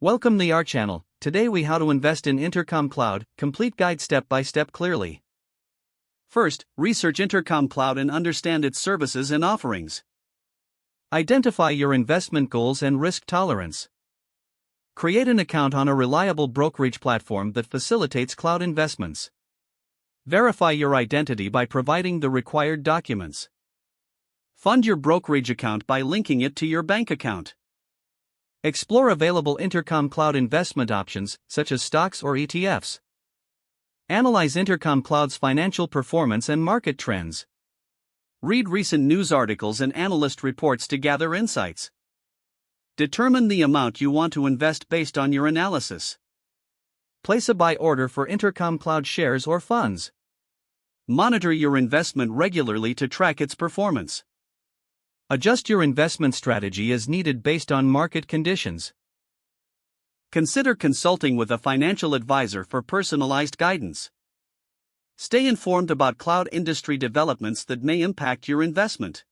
Welcome to our channel. Today we how to invest in Intercom Cloud, complete guide step by step clearly. First, research Intercom Cloud and understand its services and offerings. Identify your investment goals and risk tolerance. Create an account on a reliable brokerage platform that facilitates cloud investments. Verify your identity by providing the required documents. Fund your brokerage account by linking it to your bank account. Explore available Intercom Cloud investment options, such as stocks or ETFs. Analyze Intercom Cloud's financial performance and market trends. Read recent news articles and analyst reports to gather insights. Determine the amount you want to invest based on your analysis. Place a buy order for Intercom Cloud shares or funds. Monitor your investment regularly to track its performance. Adjust your investment strategy as needed based on market conditions. Consider consulting with a financial advisor for personalized guidance. Stay informed about cloud industry developments that may impact your investment.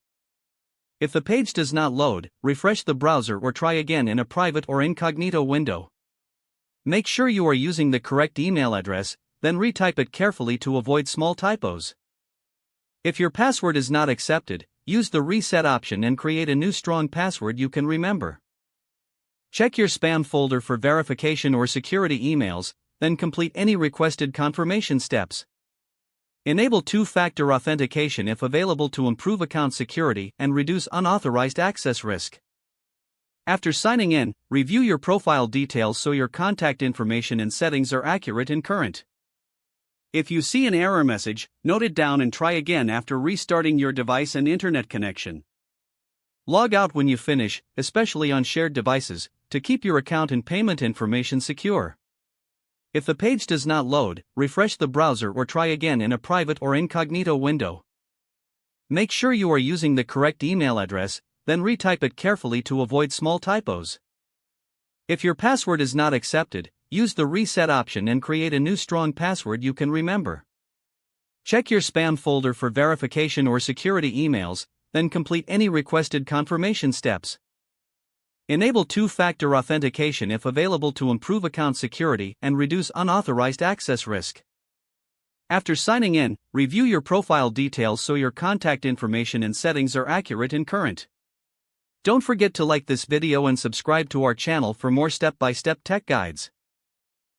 If the page does not load, refresh the browser or try again in a private or incognito window. Make sure you are using the correct email address, then retype it carefully to avoid small typos. If your password is not accepted, use the reset option and create a new strong password you can remember. Check your spam folder for verification or security emails, then complete any requested confirmation steps. Enable two-factor authentication if available to improve account security and reduce unauthorized access risk. After signing in, review your profile details so your contact information and settings are accurate and current. If you see an error message, note it down and try again after restarting your device and internet connection. Log out when you finish, especially on shared devices, to keep your account and payment information secure. If the page does not load, refresh the browser or try again in a private or incognito window. Make sure you are using the correct email address, then retype it carefully to avoid small typos. If your password is not accepted, use the reset option and create a new strong password you can remember. Check your spam folder for verification or security emails, then complete any requested confirmation steps. Enable two-factor authentication if available to improve account security and reduce unauthorized access risk. After signing in, review your profile details so your contact information and settings are accurate and current. Don't forget to like this video and subscribe to our channel for more step-by-step tech guides.